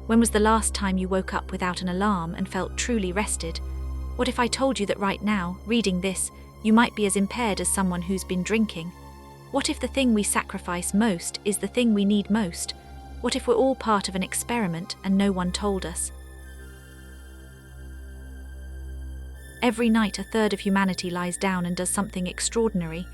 When was the last time you woke up without an alarm and felt truly rested? What if I told you that right now, reading this, you might be as impaired as someone who's been drinking? What if the thing we sacrifice most is the thing we need most? What if we're all part of an experiment and no one told us? Every night, a third of humanity lies down and does something extraordinary.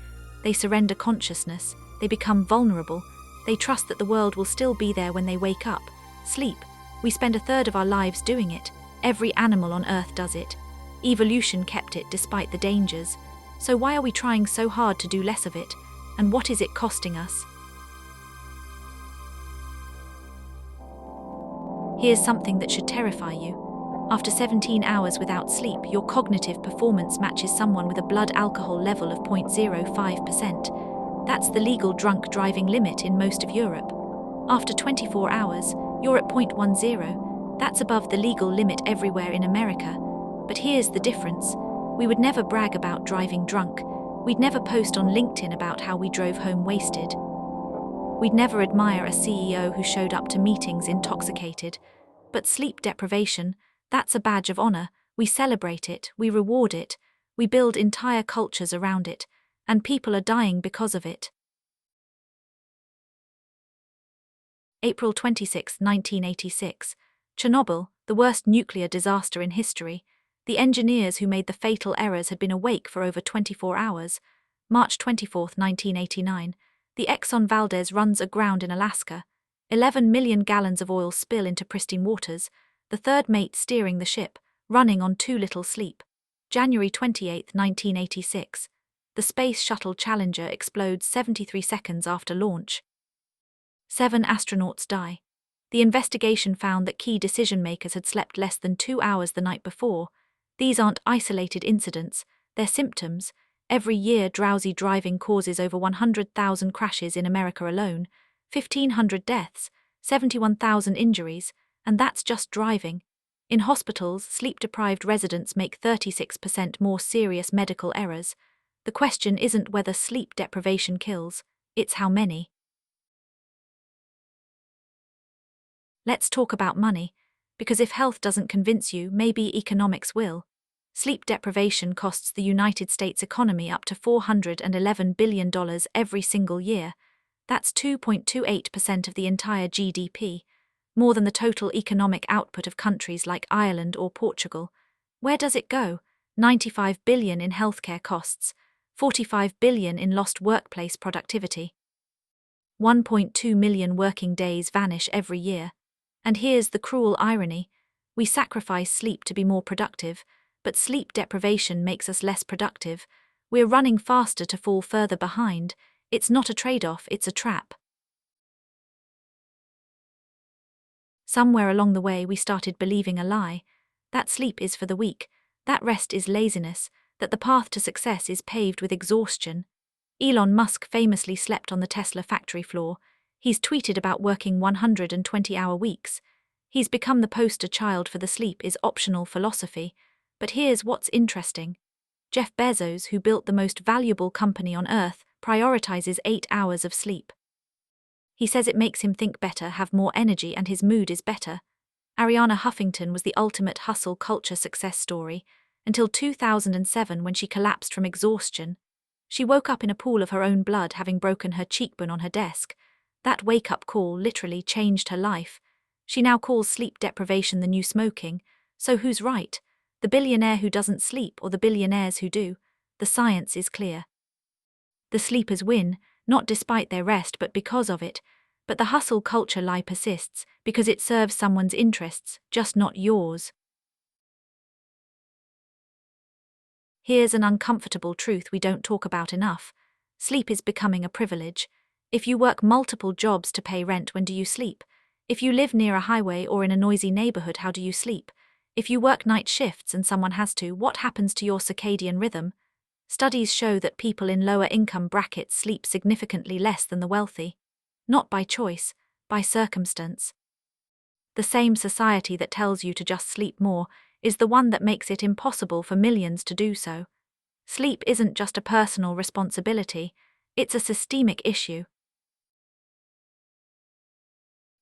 They surrender consciousness, they become vulnerable, they trust that the world will still be there when they wake up. Sleep. We spend a third of our lives doing it. Every animal on Earth does it. Evolution kept it despite the dangers. So why are we trying so hard to do less of it? And what is it costing us? Here's something that should terrify you. After 17 hours without sleep, your cognitive performance matches someone with a blood alcohol level of 0.05%. That's the legal drunk driving limit in most of Europe. After 24 hours, you're at 0.10. That's above the legal limit everywhere in America. But here's the difference. We would never brag about driving drunk. We'd never post on LinkedIn about how we drove home wasted. We'd never admire a CEO who showed up to meetings intoxicated. But sleep deprivation, that's a badge of honor. We celebrate it, we reward it, we build entire cultures around it, and people are dying because of it. April 26, 1986. Chernobyl, the worst nuclear disaster in history. The engineers who made the fatal errors had been awake for over 24 hours. March 24, 1989. The Exxon Valdez runs aground in Alaska. 11 million gallons of oil spill into pristine waters. The third mate steering the ship, running on too little sleep. January 28, 1986. The Space Shuttle Challenger explodes 73 seconds after launch. 7 astronauts die. The investigation found that key decision-makers had slept less than 2 hours the night before. These aren't isolated incidents, they're symptoms. Every year, drowsy driving causes over 100,000 crashes in America alone, 1,500 deaths, 71,000 injuries, and that's just driving. In hospitals, sleep-deprived residents make 36% more serious medical errors. The question isn't whether sleep deprivation kills, it's how many. Let's talk about money, because if health doesn't convince you, maybe economics will. Sleep deprivation costs the United States economy up to $411 billion every single year. That's 2.28% of the entire GDP, more than the total economic output of countries like Ireland or Portugal. Where does it go? $95 billion in healthcare costs, $45 billion in lost workplace productivity. 1.2 million working days vanish every year. And here's the cruel irony. We sacrifice sleep to be more productive, but sleep deprivation makes us less productive. We're running faster to fall further behind. It's not a trade-off, it's a trap. Somewhere along the way we started believing a lie. That sleep is for the weak, that rest is laziness, that the path to success is paved with exhaustion. Elon Musk famously slept on the Tesla factory floor. He's tweeted about working 120-hour weeks. He's become the poster child for the sleep is optional philosophy. But here's what's interesting. Jeff Bezos, who built the most valuable company on Earth, prioritizes 8 hours of sleep. He says it makes him think better, have more energy, and his mood is better. Arianna Huffington was the ultimate hustle culture success story, until 2007 when she collapsed from exhaustion. She woke up in a pool of her own blood, having broken her cheekbone on her desk. That wake-up call literally changed her life. She now calls sleep deprivation the new smoking. So who's right? The billionaire who doesn't sleep or the billionaires who do? The science is clear. The sleepers win, not despite their rest but because of it. But the hustle culture lie persists, because it serves someone's interests, just not yours. Here's an uncomfortable truth we don't talk about enough. Sleep is becoming a privilege. If you work multiple jobs to pay rent, when do you sleep? If you live near a highway or in a noisy neighborhood, how do you sleep? If you work night shifts and someone has to, what happens to your circadian rhythm? Studies show that people in lower income brackets sleep significantly less than the wealthy. Not by choice, by circumstance. The same society that tells you to just sleep more is the one that makes it impossible for millions to do so. Sleep isn't just a personal responsibility, it's a systemic issue.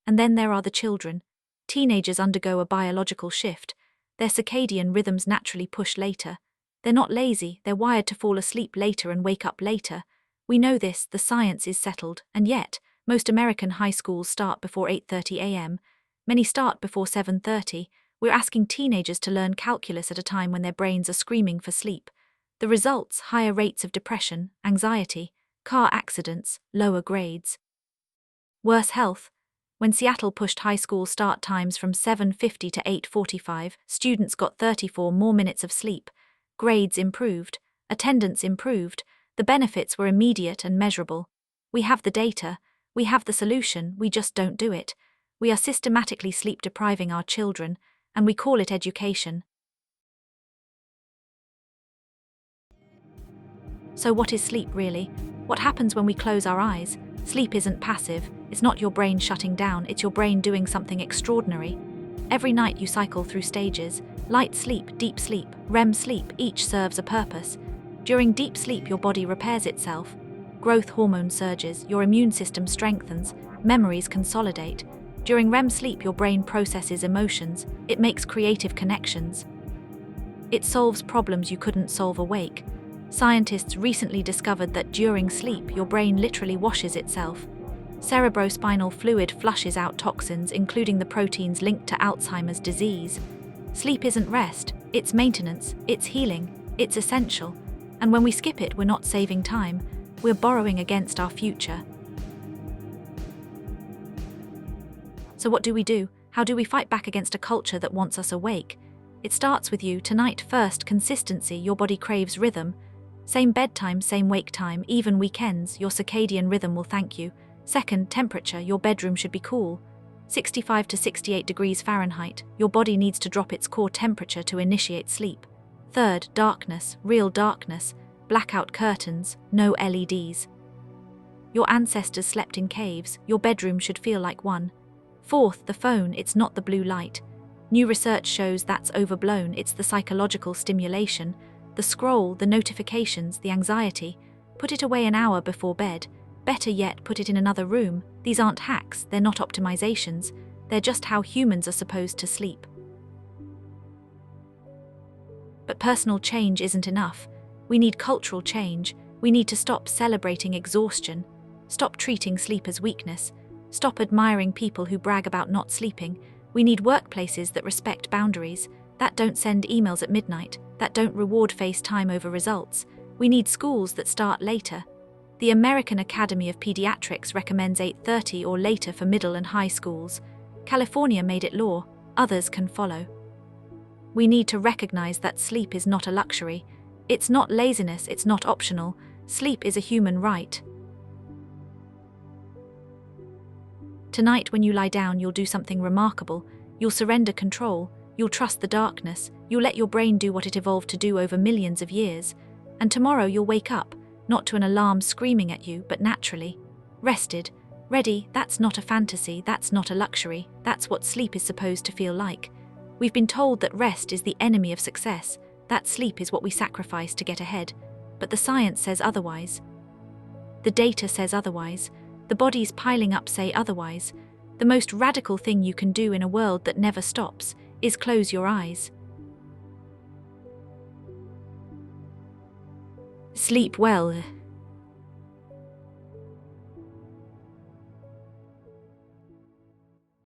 And then there are the children. Teenagers undergo a biological shift. Their circadian rhythms naturally push later. They're not lazy, they're wired to fall asleep later and wake up later. We know this, the science is settled, and yet, most American high schools start before 8:30 a.m. Many start before 7:30. We're asking teenagers to learn calculus at a time when their brains are screaming for sleep. The results: higher rates of depression, anxiety, car accidents, lower grades. Worse health. When Seattle pushed high school start times from 7:50 to 8:45, students got 34 more minutes of sleep. Grades improved, attendance improved, the benefits were immediate and measurable. We have the data, we have the solution, we just don't do it. We are systematically sleep-depriving our children, and we call it education. So what is sleep really? What happens when we close our eyes? Sleep isn't passive, it's not your brain shutting down, it's your brain doing something extraordinary. Every night you cycle through stages: light sleep, deep sleep, REM sleep, each serves a purpose. During deep sleep your body repairs itself. Growth hormone surges, your immune system strengthens, memories consolidate. During REM sleep your brain processes emotions, it makes creative connections. It solves problems you couldn't solve awake. Scientists recently discovered that during sleep your brain literally washes itself. Cerebrospinal fluid flushes out toxins, including the proteins linked to Alzheimer's disease. Sleep isn't rest, it's maintenance, it's healing, it's essential. And when we skip it, we're not saving time, we're borrowing against our future. So what do we do? How do we fight back against a culture that wants us awake? It starts with you tonight. First, consistency. Your body craves rhythm. Same bedtime, same wake time, even weekends, your circadian rhythm will thank you. Second, temperature. Your bedroom should be cool. 65 to 68 degrees Fahrenheit. Your body needs to drop its core temperature to initiate sleep. Third, darkness, real darkness. Blackout curtains, no LEDs. Your ancestors slept in caves. Your bedroom should feel like one. Fourth, the phone. It's not the blue light. New research shows that's overblown. It's the psychological stimulation. The scroll, the notifications, the anxiety. Put it away an hour before bed. Better yet, put it in another room. These aren't hacks, they're not optimizations. They're just how humans are supposed to sleep. But personal change isn't enough. We need cultural change. We need to stop celebrating exhaustion. Stop treating sleep as weakness. Stop admiring people who brag about not sleeping. We need workplaces that respect boundaries, that don't send emails at midnight, that don't reward FaceTime over results. We need schools that start later. The American Academy of Pediatrics recommends 8:30 or later for middle and high schools. California made it law, others can follow. We need to recognize that sleep is not a luxury. It's not laziness, it's not optional. Sleep is a human right. Tonight when you lie down, you'll do something remarkable. You'll surrender control. You'll trust the darkness. You'll let your brain do what it evolved to do over millions of years. And tomorrow you'll wake up, not to an alarm screaming at you, but naturally. Rested, ready. That's not a fantasy, that's not a luxury. That's what sleep is supposed to feel like. We've been told that rest is the enemy of success, that sleep is what we sacrifice to get ahead. But the science says otherwise. The data says otherwise. The bodies piling up say otherwise. The most radical thing you can do in a world that never stops is close your eyes. Sleep well.